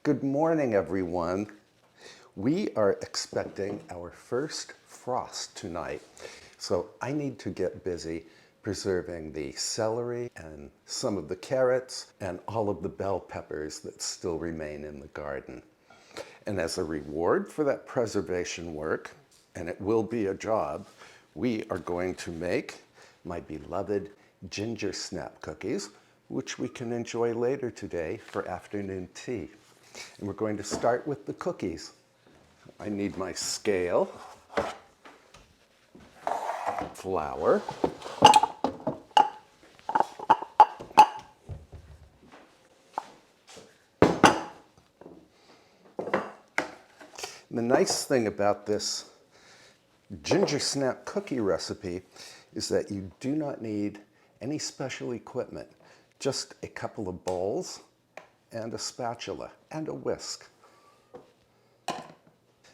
Good morning, everyone. We are expecting our first frost tonight, so I need to get busy preserving the celery and some of the carrots and all of the bell peppers that still remain in the garden. And as a reward for that preservation work, and it will be a job, we are going to make my beloved Gingersnap Cookies, which we can enjoy later today for afternoon tea. And we're going to start with the cookies. I need my scale, flour, and the nice thing about this Gingersnap cookie recipe is that you do not need any special equipment, just a couple of bowls and a spatula and a whisk.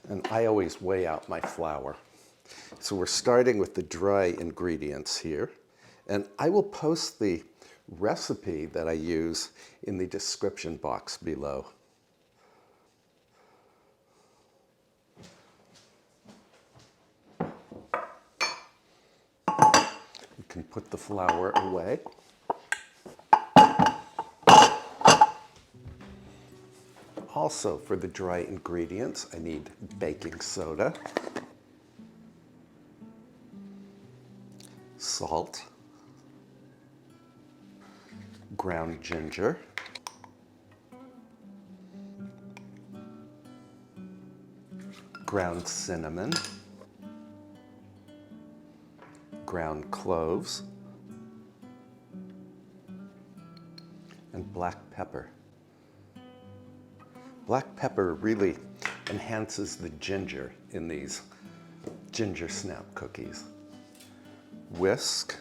And I always weigh out my flour. So we're starting with the dry ingredients here. And I will post the recipe that I use in the description box below. You can put the flour away. Also, for the dry ingredients, I need baking soda, salt, ground ginger, ground cinnamon, ground cloves, and black pepper. Black pepper really enhances the ginger in these Gingersnap cookies. Whisk.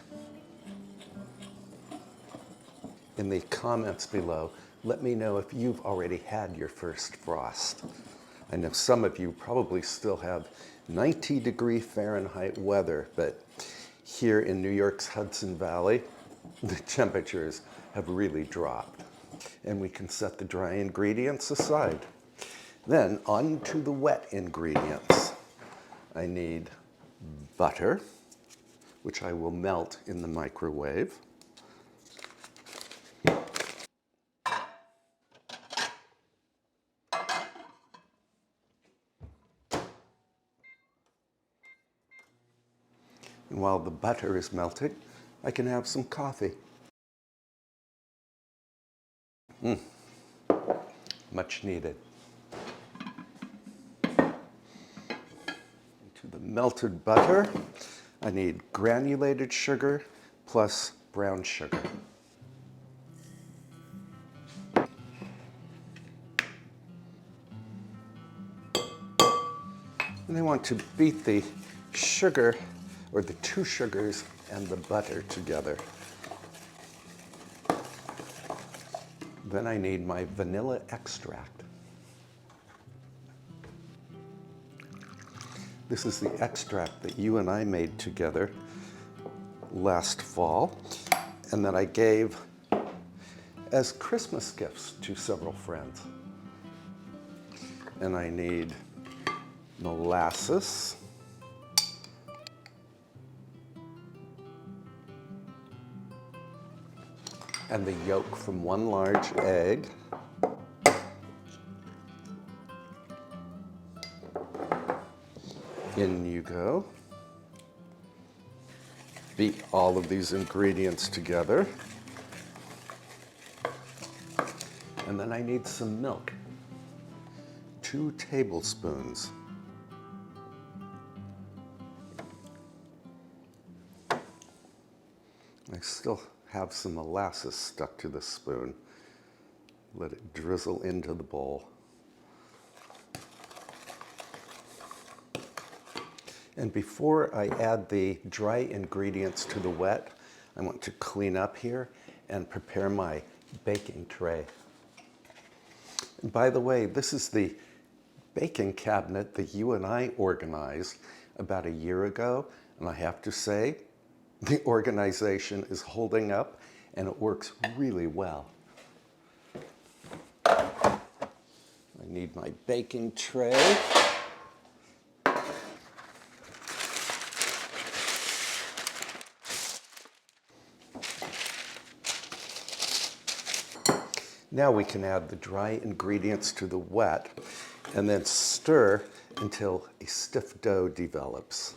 In the comments below, let me know if you've already had your first frost. I know some of you probably still have 90-degree Fahrenheit weather, but here in New York's Hudson Valley, the temperatures have really dropped. And we can set the dry ingredients aside. Then on to the wet ingredients. I need butter, which I will melt in the microwave. And while the butter is melting, I can have some coffee. Much needed. To the melted butter, I need granulated sugar plus brown sugar. And I want to beat the sugar, or the two sugars and the butter together. Then I need my vanilla extract. This is the extract that you and I made together last fall, and that I gave as Christmas gifts to several friends. And I need molasses, and the yolk from one large egg, in you go. Beat all of these ingredients together. And then I need some milk. 2 tablespoons. I still have some molasses stuck to the spoon. Let it drizzle into the bowl. And before I add the dry ingredients to the wet, I want to clean up here and prepare my baking tray. And by the way, this is the baking cabinet that you and I organized about a year ago, and I have to say, the organization is holding up and it works really well. I need my baking tray. Now we can add the dry ingredients to the wet and then stir until a stiff dough develops.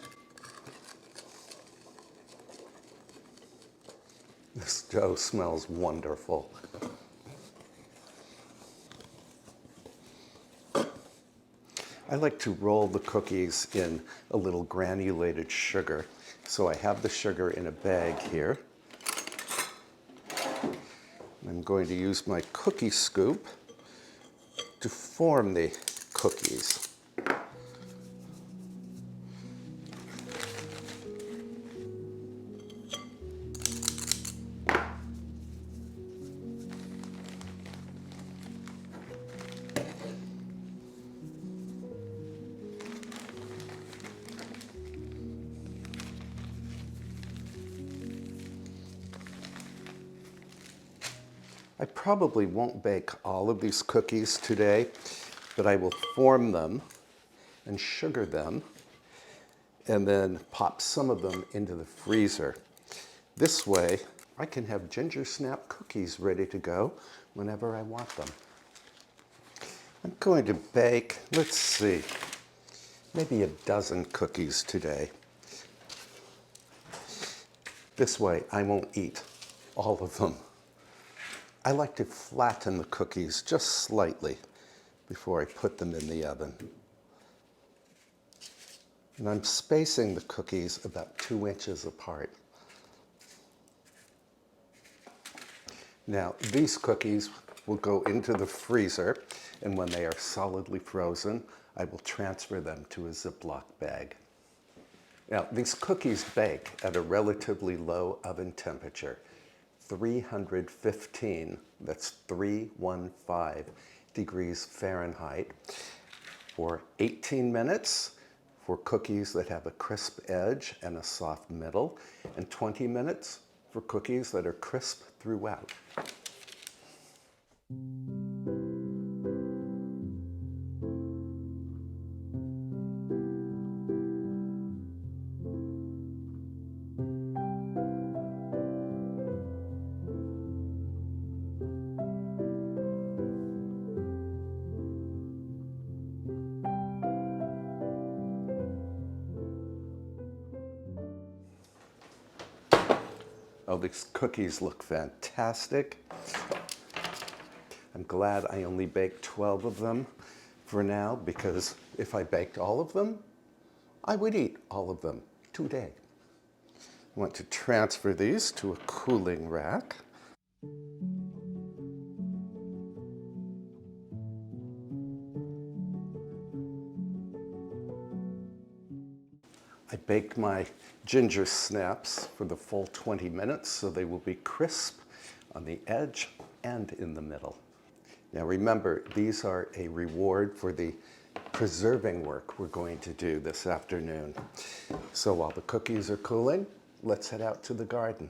This dough smells wonderful. I like to roll the cookies in a little granulated sugar. So I have the sugar in a bag here. I'm going to use my cookie scoop to form the cookies. I probably won't bake all of these cookies today, but I will form them and sugar them and then pop some of them into the freezer. This way, I can have Gingersnap cookies ready to go whenever I want them. I'm going to bake, let's see, maybe a dozen cookies today. This way, I won't eat all of them. I like to flatten the cookies just slightly before I put them in the oven. And I'm spacing the cookies about 2 inches apart. Now, these cookies will go into the freezer, and when they are solidly frozen, I will transfer them to a Ziploc bag. Now, these cookies bake at a relatively low oven temperature, 315, that's 315 degrees Fahrenheit, for 18 minutes for cookies that have a crisp edge and a soft middle, and 20 minutes for cookies that are crisp throughout. Oh, these cookies look fantastic. I'm glad I only baked 12 of them for now, because if I baked all of them, I would eat all of them today. I want to transfer these to a cooling rack. I baked my ginger snaps for the full 20 minutes, so they will be crisp on the edge and in the middle. Now remember, these are a reward for the preserving work we're going to do this afternoon. So while the cookies are cooling, let's head out to the garden.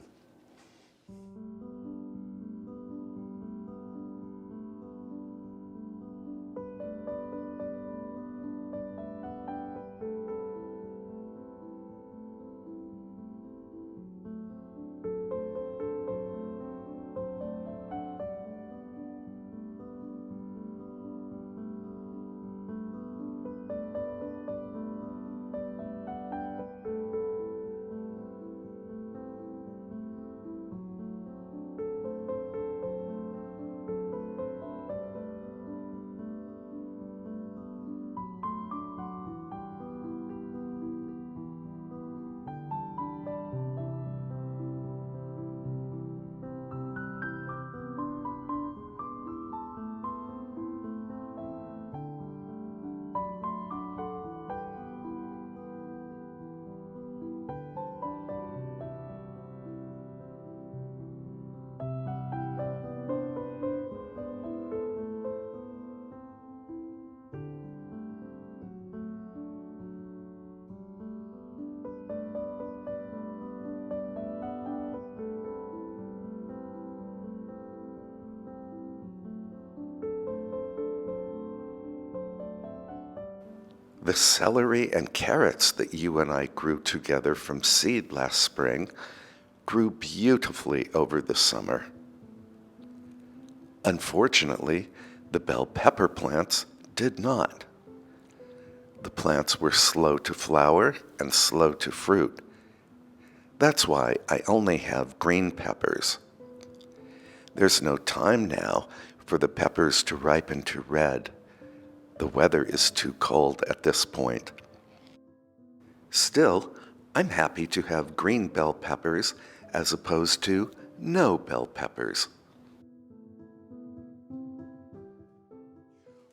The celery and carrots that you and I grew together from seed last spring grew beautifully over the summer. Unfortunately, the bell pepper plants did not. The plants were slow to flower and slow to fruit. That's why I only have green peppers. There's no time now for the peppers to ripen to red. The weather is too cold at this point. Still, I'm happy to have green bell peppers as opposed to no bell peppers.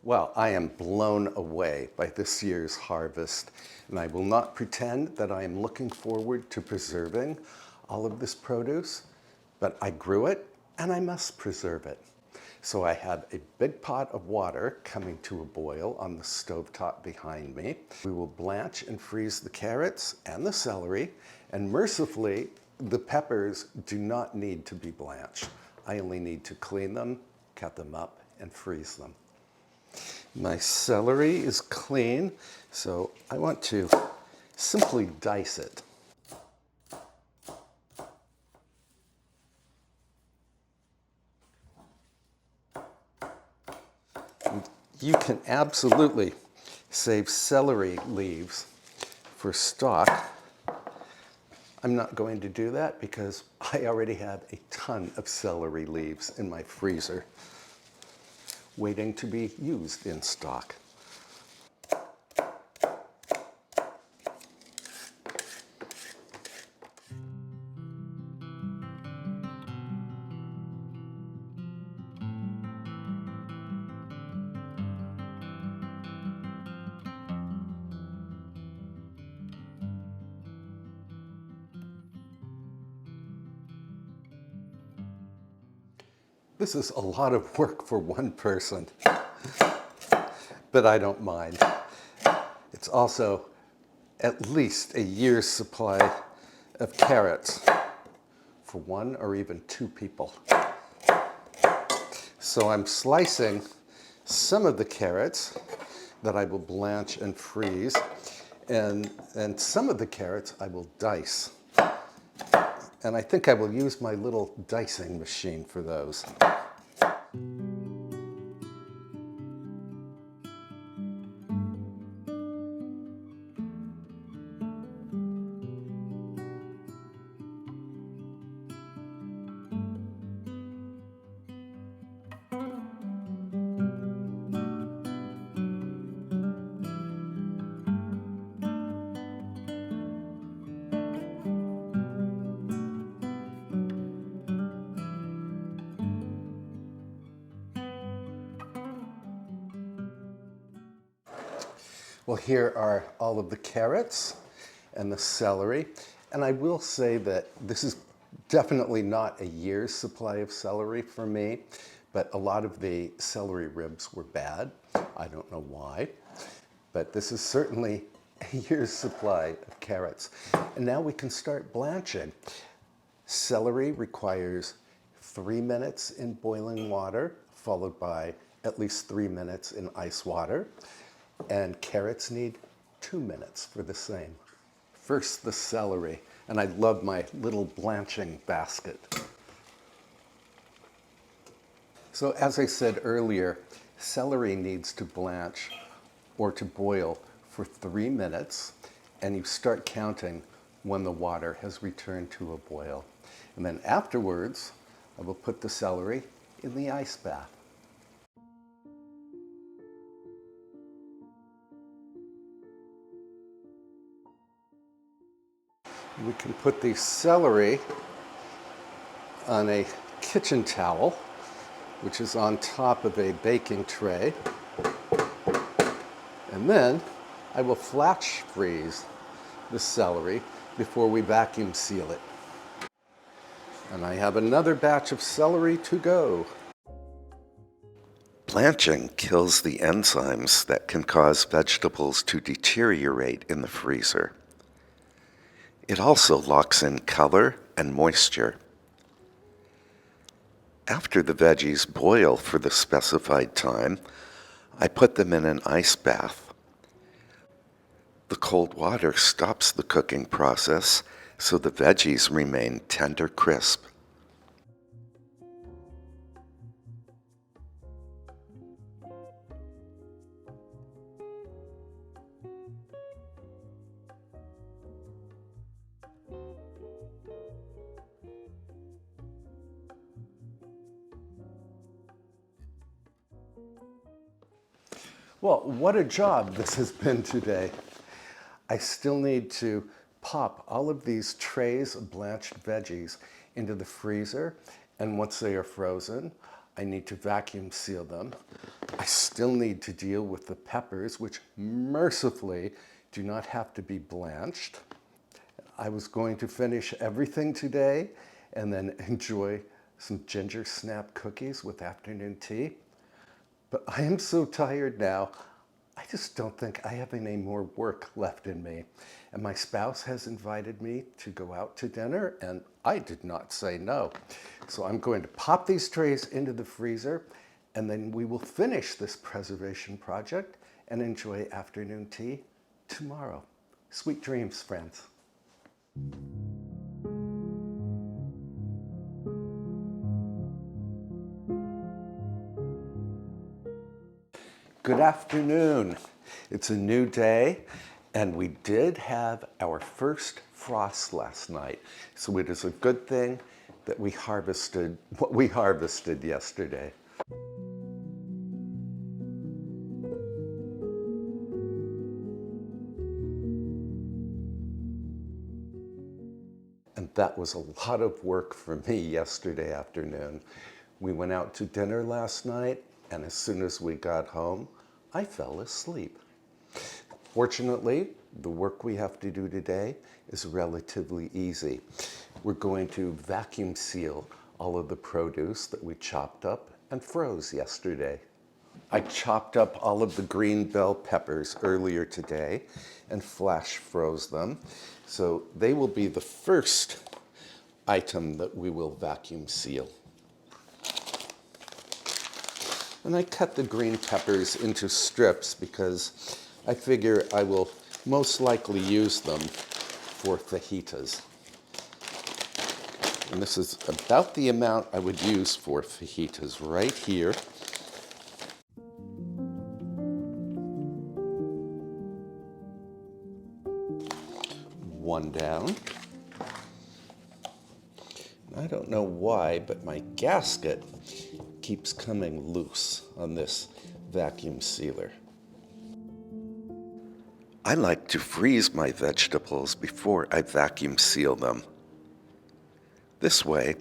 Well, I am blown away by this year's harvest, and I will not pretend that I am looking forward to preserving all of this produce, but I grew it and I must preserve it. So I have a big pot of water coming to a boil on the stovetop behind me. We will blanch and freeze the carrots and the celery, and mercifully, the peppers do not need to be blanched. I only need to clean them, cut them up, and freeze them. My celery is clean, so I want to simply dice it. You can absolutely save celery leaves for stock. I'm not going to do that because I already have a ton of celery leaves in my freezer waiting to be used in stock. This is a lot of work for one person, but I don't mind. It's also at least a year's supply of carrots for one or even two people. So I'm slicing some of the carrots that I will blanch and freeze, and some of the carrots I will dice. And I think I will use my little dicing machine for those. Well, here are all of the carrots and the celery. And I will say that this is definitely not a year's supply of celery for me, but a lot of the celery ribs were bad. I don't know why, but this is certainly a year's supply of carrots. And now we can start blanching. Celery requires 3 minutes in boiling water, followed by at least 3 minutes in ice water. And carrots need 2 minutes for the same. First, the celery, and I love my little blanching basket. So as I said earlier, celery needs to blanch or to boil for 3 minutes, and you start counting when the water has returned to a boil. And then afterwards, I will put the celery in the ice bath. We can put the celery on a kitchen towel, which is on top of a baking tray. And then I will flash freeze the celery before we vacuum seal it. And I have another batch of celery to go. Blanching kills the enzymes that can cause vegetables to deteriorate in the freezer. It also locks in color and moisture. After the veggies boil for the specified time, I put them in an ice bath. The cold water stops the cooking process, so the veggies remain tender crisp. Well, what a job this has been today. I still need to pop all of these trays of blanched veggies into the freezer, and once they are frozen, I need to vacuum seal them. I still need to deal with the peppers, which mercifully do not have to be blanched. I was going to finish everything today and then enjoy some Gingersnap cookies with afternoon tea. But I am so tired now, I just don't think I have any more work left in me. And my spouse has invited me to go out to dinner, and I did not say no. So I'm going to pop these trays into the freezer, and then we will finish this preservation project and enjoy afternoon tea tomorrow. Sweet dreams, friends. Good afternoon. It's a new day, and we did have our first frost last night. So it is a good thing that we harvested what we harvested yesterday. And that was a lot of work for me yesterday afternoon. We went out to dinner last night, and as soon as we got home, I fell asleep. Fortunately, the work we have to do today is relatively easy. We're going to vacuum seal all of the produce that we chopped up and froze yesterday. I chopped up all of the green bell peppers earlier today and flash froze them. So they will be the first item that we will vacuum seal. And I cut the green peppers into strips because I figure I will most likely use them for fajitas. And this is about the amount I would use for fajitas right here. One down. I don't know why, but my gasket keeps coming loose on this vacuum sealer. I like to freeze my vegetables before I vacuum seal them. This way,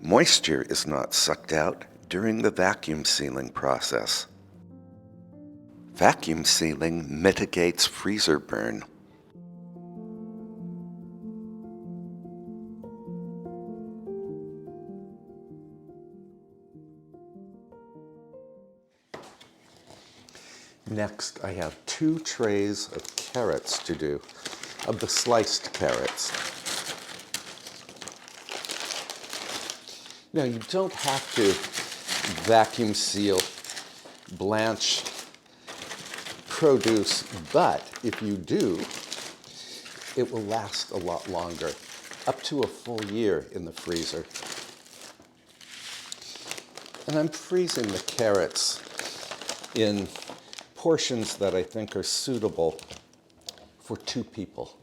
moisture is not sucked out during the vacuum sealing process. Vacuum sealing mitigates freezer burn. Next, I have 2 trays of carrots to do, of the sliced carrots. Now, you don't have to vacuum seal blanched produce, but if you do, it will last a lot longer, up to a full year in the freezer. And I'm freezing the carrots in portions that I think are suitable for 2 people.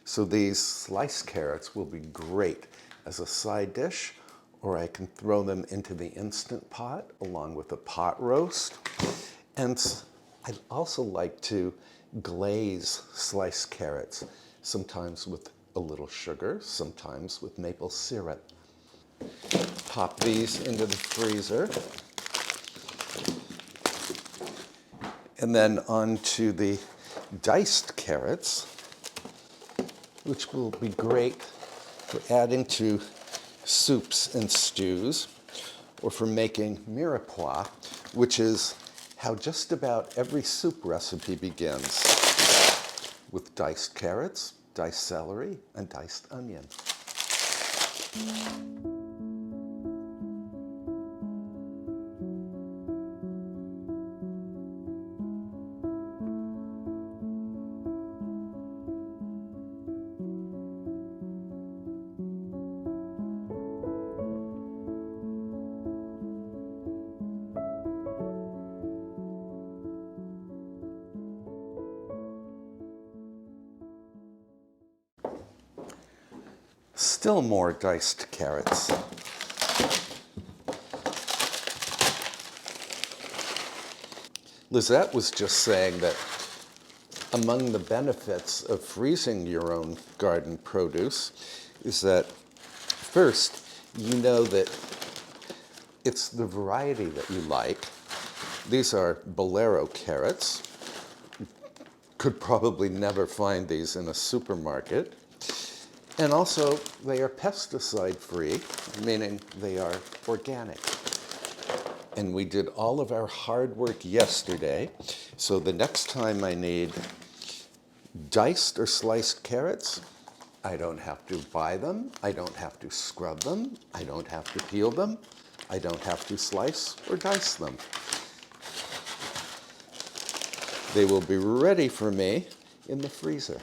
So these sliced carrots will be great as a side dish, or I can throw them into the Instant Pot along with a pot roast. And I also like to glaze sliced carrots, sometimes with a little sugar, sometimes with maple syrup. Pop these into the freezer. And then onto the diced carrots, which will be great for adding to soups and stews, or for making mirepoix, which is how just about every soup recipe begins, with diced carrots, diced celery, and diced onion. Still more diced carrots. Lizette was just saying that among the benefits of freezing your own garden produce is that first, you know that it's the variety that you like. These are Bolero carrots. Could probably never find these in a supermarket. And also, they are pesticide-free, meaning they are organic. And we did all of our hard work yesterday, so the next time I need diced or sliced carrots, I don't have to buy them, I don't have to scrub them, I don't have to peel them, I don't have to slice or dice them. They will be ready for me in the freezer.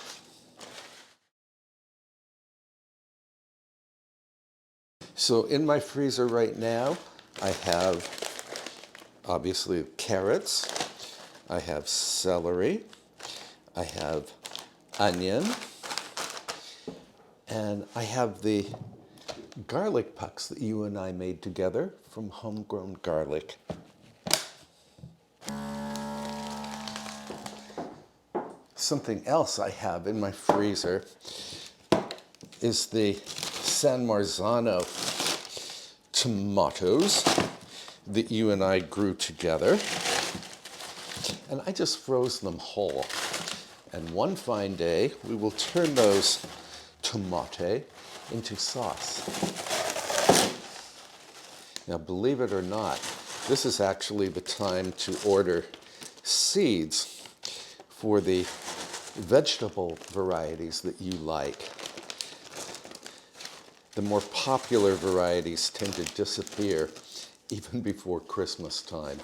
So in my freezer right now, I have obviously carrots, I have celery, I have onion, and I have the garlic pucks that you and I made together from homegrown garlic. Something else I have in my freezer is the San Marzano tomatoes that you and I grew together. And I just froze them whole. And one fine day, we will turn those tomate into sauce. Now, believe it or not, this is actually the time to order seeds for the vegetable varieties that you like. The more popular varieties tend to disappear even before Christmas time.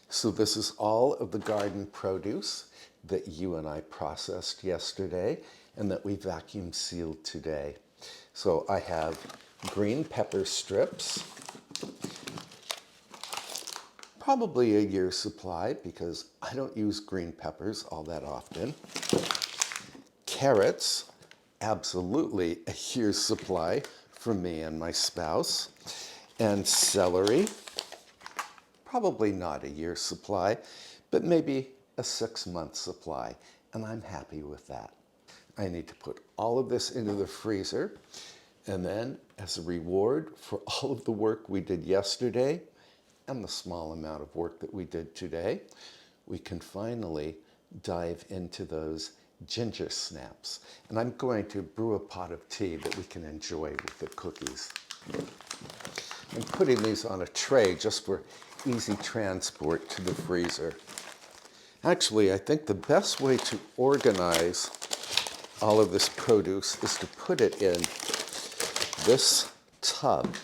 So this is all of the garden produce that you and I processed yesterday and that we vacuum sealed today. So I have green pepper strips, probably a year's supply because I don't use green peppers all that often. Carrots, absolutely a year's supply for me and my spouse. And celery, probably not a year's supply, but maybe a 6-month supply, and I'm happy with that. I need to put all of this into the freezer, and then as a reward for all of the work we did yesterday and the small amount of work that we did today, we can finally dive into those ginger snaps. And I'm going to brew a pot of tea that we can enjoy with the cookies. I'm putting these on a tray just for easy transport to the freezer. Actually, I think the best way to organize all of this produce is to put it in this tub.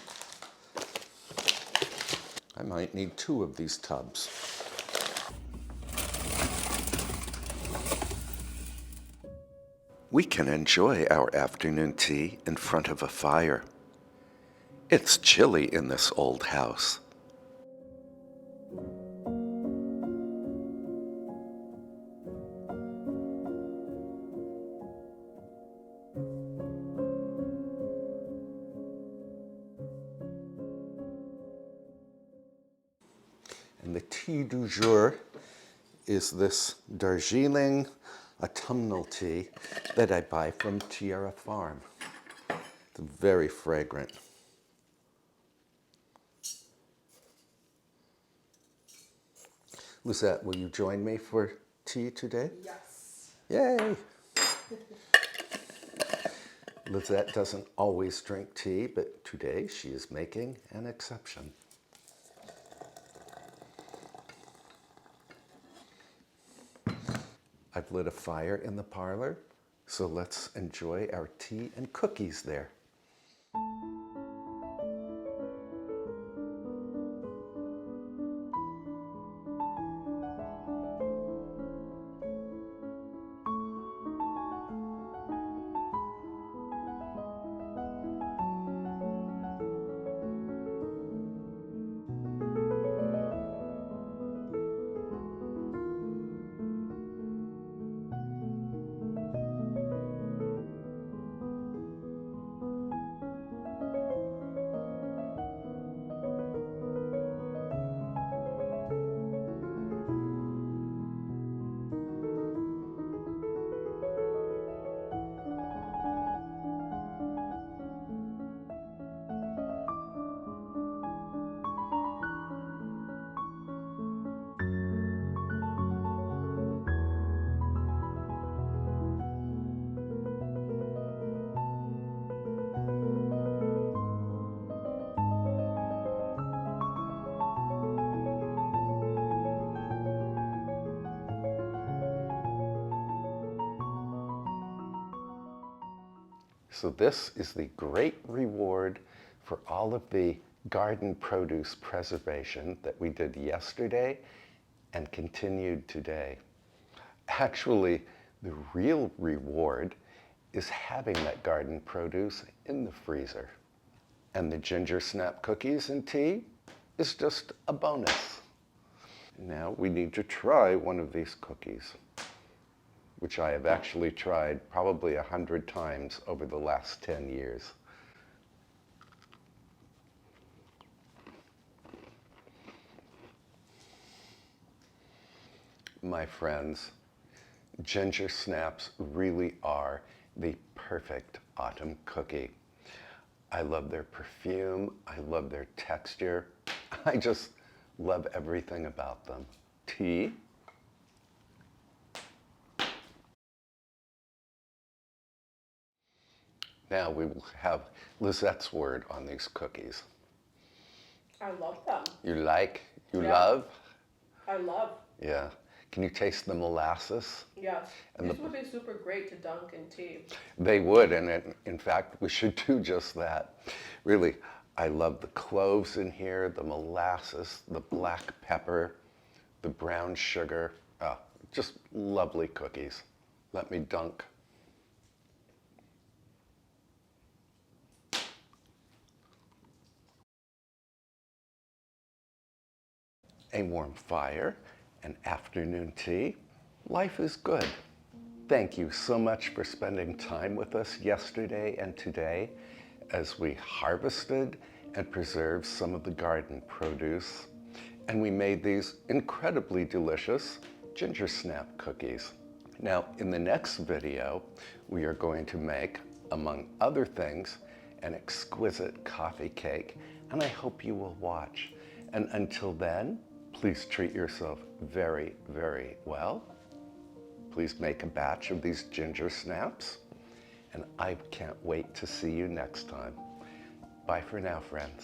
I might need 2 of these tubs. We can enjoy our afternoon tea in front of a fire. It's chilly in this old house. And the tea du jour is this Darjeeling autumnal tea that I buy from Tierra Farm. It's very fragrant. Lisette, will you join me for tea today? Yes. Yay! Lisette doesn't always drink tea, but today she is making an exception. I've lit a fire in the parlor, so let's enjoy our tea and cookies there. So this is the great reward for all of the garden produce preservation that we did yesterday and continued today. Actually, the real reward is having that garden produce in the freezer. And the Gingersnap cookies and tea is just a bonus. Now we need to try one of these cookies, which I have actually tried probably 100 times over the last 10 years. My friends, ginger snaps really are the perfect autumn cookie. I love their perfume, I love their texture, I just love everything about them. Tea? Now we will have Lizette's word on these cookies. I love them. You like? You Yeah. love? I love. Yeah. Can you taste the molasses? Yes. And These would be super great to dunk in tea. They would, and in fact, we should do just that. Really, I love the cloves in here, the molasses, the black pepper, the brown sugar. Just lovely cookies. Let me dunk. A warm fire, an afternoon tea. Life is good. Thank you so much for spending time with us yesterday and today as we harvested and preserved some of the garden produce. And we made these incredibly delicious Gingersnap cookies. Now, in the next video, we are going to make, among other things, an exquisite coffee cake, and I hope you will watch. And until then, please treat yourself very, very well. Please make a batch of these ginger snaps, and I can't wait to see you next time. Bye for now, friends.